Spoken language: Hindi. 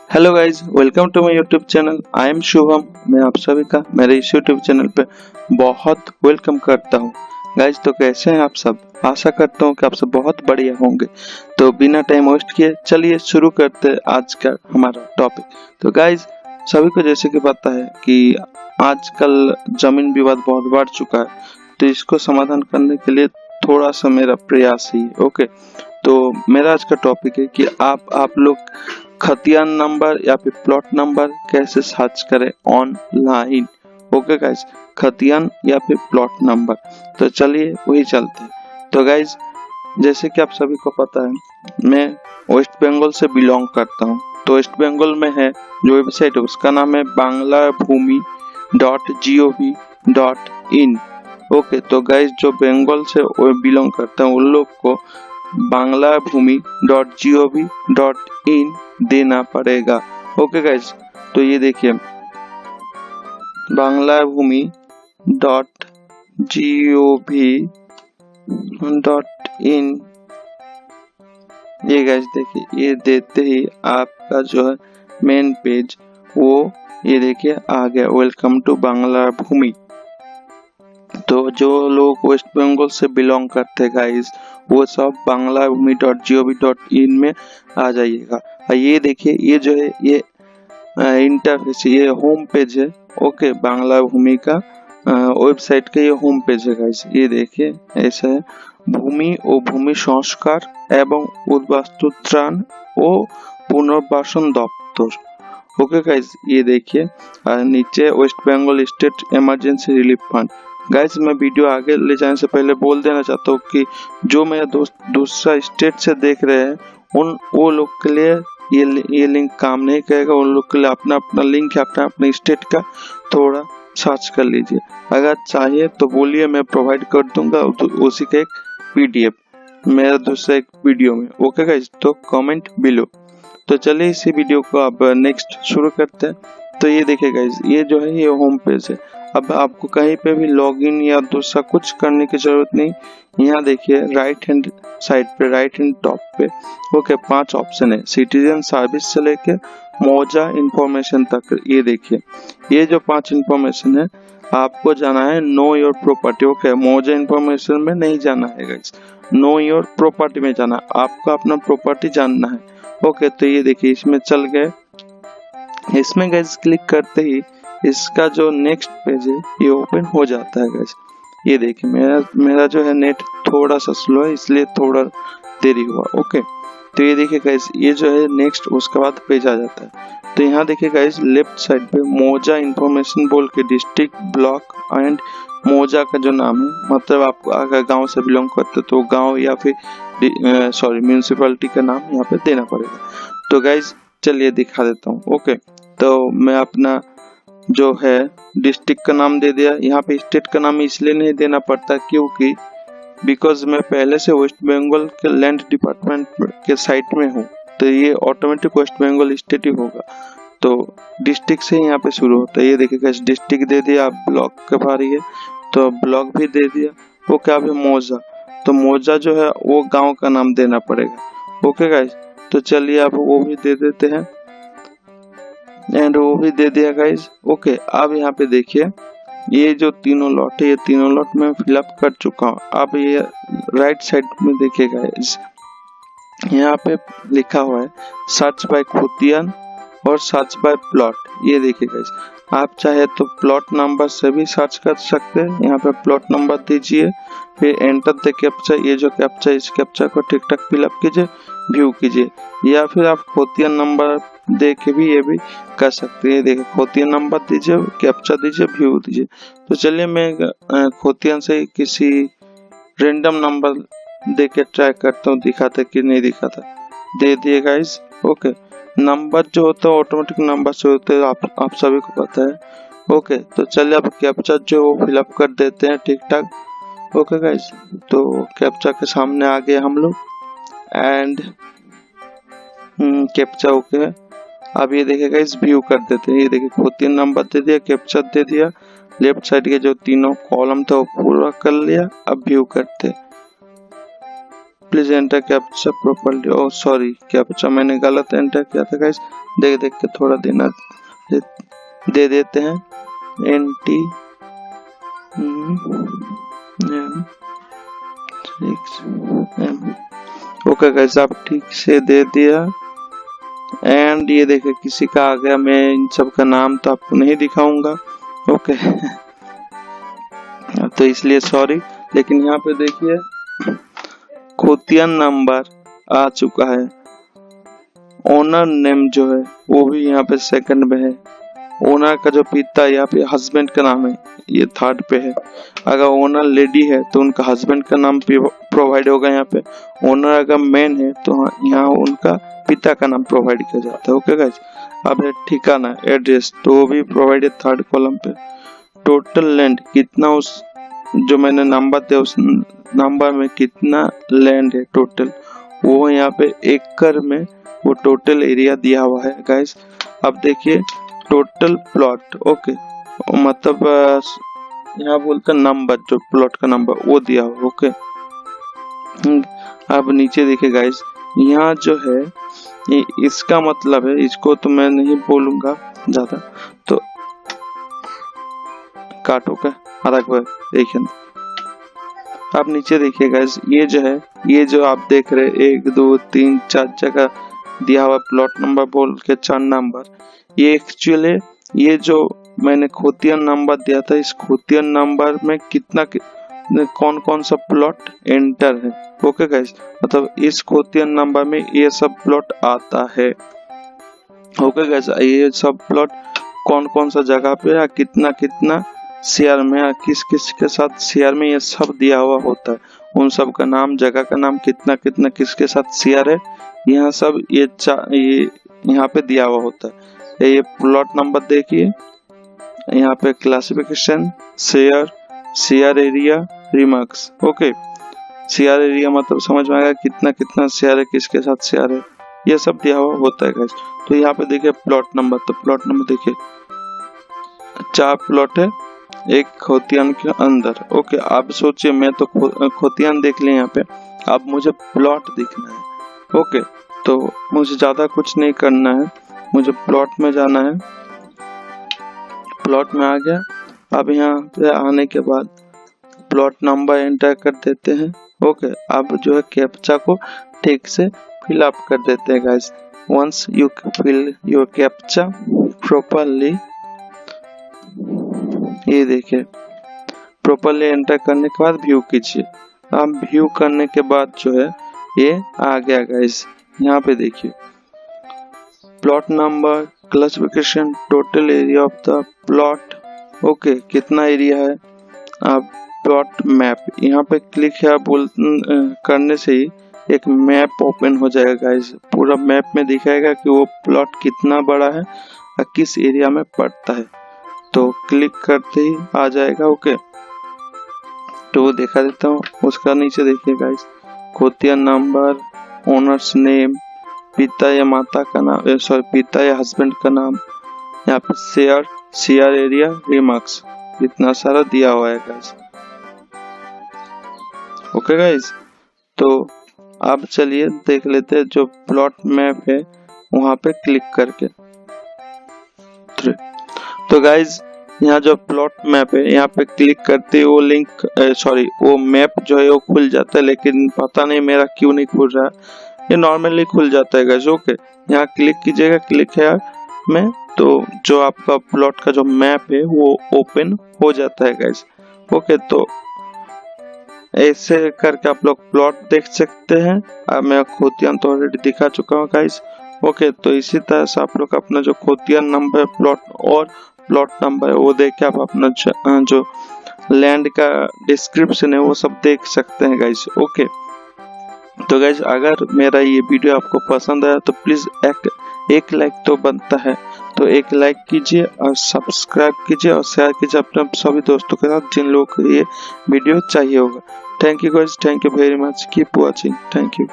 Hello guys, welcome to my YouTube channel. I am Shubham. मैं आप सभी का मेरे इस यूट्यूब चैनल पे बहुत वेलकम करता हूँ। गाइज, तो कैसे हैं आप सब? आशा करता हूँ कि आप सब बहुत बढ़िया होंगे। तो बिना टाइम वेस्ट किए चलिए शुरू करते हैं आज का हमारा टॉपिक। तो गाइज, सभी को जैसे कि पता है कि आजकल जमीन विवाद बहुत बढ़ चुका है, तो इसको समाधान करने के लिए थोड़ा सा मेरा प्रयास ही है। ओके, तो मेरा आज का टॉपिक है कि आप लोग खतियान नंबर या फिर प्लॉट नंबर कैसे सर्च करें ऑनलाइन। ओके गाइज, खतियान या फिर प्लॉट नंबर। तो चलिए वही चलते हैं। तो गाइज, जैसे कि आप सभी को पता है, मैं वेस्ट बंगाल से बिलोंग करता हूँ। तो वेस्ट बंगाल में है जो वेबसाइट है उसका नाम है banglarbhumi.gov.in। ओके, तो गाइज जो बंगाल से बिलोंग करते हैं उन लोग को banglarbhumi.gov.in देना पड़ेगा। ओके गाइज, तो ये देखिए banglarbhumi.gov.in। ये गाइज देखिए, ये देते ही आपका जो है मेन पेज वो ये देखिए आ गया, वेलकम टू बांग्ला भूमि। तो जो लोग वेस्ट बंगाल से बिलोंग करते हैं गाइस, वो सब banglarbhumi.gov.in में आ जाइएगा। और ये देखिए, ये जो है ये इंटरफेस, ये होम पेज है। ओके, बांग्ला भूमि का वेबसाइट का ये होम पेज है गाइस। ये देखिए ऐसा है, भूमि ও ভূমি সংস্কার এবং উদ্বাস্তুত্রাণ ও পুনর্বাসন দপ্তর। ओके गाइस, ये देखिए नीचे West Bengal state emergency relief fund. Guys, मैं वीडियो आगे ले जाने से पहले बोल देना चाहता हूँ कि जो मेरा दोस्त दूसरा स्टेट से देख रहे हैं उन वो लोग के लिए ये लिंक काम नहीं करेगा। उन लोग के लिए अपना अपना लिंक है, अपना अपने स्टेट का थोड़ा सर्च कर लीजिए। अगर चाहिए तो बोलिए, मैं प्रोवाइड कर दूंगा उसी का एक पीडीएफ मेरा दूसरा एक वीडियो में। ओके गाइस, तो कमेंट बिलो। तो चलिए इसी वीडियो को अब नेक्स्ट शुरू करते हैं। तो ये देखिए गाइस, ये जो है ये होम पेज है। अब आपको कहीं पे भी लॉगिन या दूसरा कुछ करने की जरूरत नहीं। यहाँ देखिए राइट हैंड साइड पे, राइट हैंड टॉप पे ओके 5 ऑप्शन है, सिटीजन सर्विस से लेके मौजा इंफॉर्मेशन तक। ये देखिए, ये जो 5 इंफॉर्मेशन है आपको जाना है नो योर प्रॉपर्टी। ओके, मौजा इंफॉर्मेशन में नहीं जाना है गाइस, नो योर प्रॉपर्टी में जाना, आपको अपना प्रॉपर्टी जानना है। ओके, तो ये देखिए इसमें चल गए। इसमें गाइस क्लिक करते ही इसका जो नेक्स्ट पेज है ये ओपन हो जाता है गाइस। ये देखिए मेरा जो है नेट थोड़ा सा स्लो है, इसलिए थोड़ा देरी हुआ। ओके, तो ये देखिए गाइस, ये जो है नेक्स्ट उसके बाद पेज आ जाता है। तो यहाँ देखिए गाइस, लेफ्ट साइड पे मौजा इंफॉर्मेशन बोल के डिस्ट्रिक्ट, ब्लॉक एंड मौजा का जो नाम है, मतलब आप अगर गांव से बिलोंग करते तो गांव या फिर म्यूनिसिपैलिटी का नाम यहाँ पे देना पड़ेगा। तो गाइस चलिए दिखा देता हूँ। ओके, तो मैं अपना जो है डिस्ट्रिक्ट का नाम दे दिया। यहाँ पे स्टेट का नाम इसलिए नहीं देना पड़ता क्योंकि बिकॉज मैं पहले से वेस्ट बंगाल के लैंड डिपार्टमेंट के साइट में हूँ, तो ये ऑटोमेटिक वेस्ट बंगाल स्टेट ही होगा। तो डिस्ट्रिक्ट से यहाँ पे शुरू होता है। ये देखिएगा डिस्ट्रिक्ट दे दिया, ब्लॉक के बारी है तो ब्लॉक भी दे दिया। वो क्या है मौजा, तो मौजा जो है वो गांव का नाम देना पड़ेगा। ओके गाइस, तो चलिए आप वो भी दे देते हैं एंड वो भी दे दिया गाइस। ओके, अब यहाँ पे देखिए ये जो तीनों लॉट है, ये तीनों लॉट में फिलअप कर चुका हूँ। अब ये राइट साइड में देखिए गाइस, यहाँ पे लिखा हुआ है सर्च बाय खतियान और सर्च बाय प्लॉट। ये देखिए गाइस, आप चाहे तो प्लॉट नंबर से भी सर्च कर सकते हैं। यहाँ पे प्लॉट नंबर दीजिए, फिर एंटर द कैप्चा, ये जो कैप्चा इस कैप्चा को ठीक ठाक फिलअप कीजिए, व्यू कीजिए, या फिर आप खतियान नंबर दे के भी ये भी कर सकते हैं। देखिए खतियान नंबर दीजिए, कैप्चा दीजिए, व्यू दीजिए। तो चलिए मैं खतियान से किसी रेंडम नंबर दे के ट्राई करता हूँ, दिखाता कि नहीं दिखाता। दे दिए गाइस। ओके, नंबर जो होता है ऑटोमेटिक नंबर से होते हैं, आप सभी को पता है। ओके, तो चलिए अब कैप्चा जो वो फिलअप कर देते हैं ठीक ठाक। ओके गाइस, तो कैप्चा के सामने आ गए हम लोग एंड कैप्चा ओके। अब ये देखिए गाइस, व्यू कर देते हैं। ये देखिए खतियान नंबर दे दिया, कैप्चा दे दिया, लेफ्ट साइड के जो तीनों कॉलम था वो पूरा कर लिया। अब व्यू करते, please enter captcha properly. Oh sorry, captcha मैंने गलत एंटर किया था गाइस। देख देख के थोड़ा देना दे देते हैं। NT ओके गाइस, आप ठीक से दे दिया। एंड ये देखिए किसी का आ गया। मैं इन सब का नाम तो आपको नहीं दिखाऊंगा, ओके तो इसलिए सॉरी। लेकिन यहाँ पे देखिए खोतियन नंबर आ चुका है। ओनर नेम जो है वो भी यहाँ पे सेकंड में है। ओनर का जो पिता यहाँ पे हस्बैंड का नाम है ये थर्ड पे है। अगर ओनर लेडी है तो उनका हस्बैंड का नाम प्रोवाइड होगा यहाँ पे। ओनर अगर मैन है तो यहाँ उनका पिता का नाम प्रोवाइड किया जाता है। ओके गाइस, अब है ठिकाना एड्रेस, तो वो भी प्रोवाइड है थर्ड कॉलम पे। टोटल लैंड कितना, उस जो मैंने नंबर दिया उस नंबर में कितना लैंड है टोटल, वो यहाँ पे एकड़ में वो टोटल एरिया दिया हुआ है गाइस। अब देखिए टोटल प्लॉट, ओके मतलब यहाँ बोलते नंबर, जो प्लॉट का नंबर वो दिया हुआ, ओके। अब नीचे देखिए गाइस, यहाँ जो है ये इसका मतलब है, इसको तो मैं नहीं बोलूंगा ज्यादा, तो काटो का अलग बार देखिए। आप नीचे देखिए गाइस, ये जो है, ये जो आप देख रहे 1 2 3 4 जगह दिया हुआ प्लॉट नंबर बोल के 4 नंबर, ये एक्चुअली ये जो मैंने खोतियन नंबर दिया था, इस खोतियन नंबर में कितना कौन कौन सा प्लॉट एंटर है, ओके गाइस। मतलब इस खोतियन नंबर में ये सब प्लॉट आता है, ओके गाइस। ये सब प्लॉट कौन कौन सा जगह पे या कितना कितना शेयर में या किस किस के साथ शेयर में, ये सब दिया हुआ होता है। उन सब का नाम, जगह का नाम, कितना कितना किसके साथ शेयर है, यहाँ सब ये यहाँ पे दिया हुआ होता है। ये प्लॉट नंबर देखिए, यहाँ पे classification, share area, remarks, okay. Share area मतलब समझ में आएगा कितना कितना शेयर है, किसके साथ शेयर है, ये सब दिया हुआ होता है गाइस। तो यहाँ पे देखिए प्लॉट नंबर, तो प्लॉट नंबर देखिए 4 प्लॉट है एक खोतियन के अंदर, ओके। आप सोचिए मैं तो खोतियन देख लिया यहाँ पे, अब मुझे प्लॉट दिखना है, ओके। तो मुझे ज्यादा कुछ नहीं करना है, मुझे प्लॉट में जाना है। प्लॉट में आ गया। अब यहाँ पे आने के बाद प्लॉट नंबर एंटर कर देते हैं, ओके। अब जो है कैप्चा को ठीक से फिल अप कर देते हैं guys. Once you fill your captcha properly, ये देखिए प्रॉपरली एंटर करने के बाद व्यू कीजिए। अब व्यू करने के बाद जो है ये आ गया गाइस। यहाँ पे देखिए plot number, classification, total area of the plot, okay कितना एरिया है। अब प्लॉट मैप, यहाँ पे क्लिक है करने से ही एक मैप ओपन हो जाएगा गाइस। पूरा मैप में दिखाएगा कि वो प्लॉट कितना बड़ा है और किस एरिया में पड़ता है। तो क्लिक करते ही आ जाएगा, ओके। तो दिखा देता हूँ। उसका नीचे देखिए गाइस, खोतियन नंबर, ओनर्स नेम, पिता या माता का नाम, सॉरी पिता या हस्बैंड का नाम, यहाँ पे शेयर एरिया, रिमार्क्स, इतना सारा दिया हुआ है गाइस, ओके गाइस। तो अब चलिए देख लेते हैं जो प्लॉट मैप है वहां पे क्लिक करके। तो गाइस यहाँ जो प्लॉट मैप है यहाँ पे क्लिक करते ही वो लिंक, सॉरी वो मैप जो है वो खुल जाता है, लेकिन पता नहीं मेरा क्यों नहीं खुल रहा है। ये नॉर्मली खुल जाता है गाइस, ओके। यहाँ क्लिक कीजिएगा, क्लिक है में, तो जो आपका प्लॉट का जो मैप है वो ओपन हो जाता है गाइस, ओके। तो ऐसे करके आप लोग प्लॉट देख सकते हैं। अब मैं खोतियन तो ऑलरेडी दिखा चुका हूँ गाइस, ओके। तो इसी तरह से आप लोग अपना जो खोतियन नंबर प्लॉट और प्लॉट नंबर है वो देख के आप अपना जो लैंड का डिस्क्रिप्शन है वो सब देख सकते हैं गाइस, ओके। तो गाइस अगर मेरा ये वीडियो आपको पसंद आया तो प्लीज एक लाइक तो बनता है, तो एक लाइक कीजिए और सब्सक्राइब कीजिए और शेयर कीजिए अपने सभी दोस्तों के साथ जिन लोगों को ये वीडियो चाहिए होगा। Thank you guys, thank you very much, keep watching, thank you.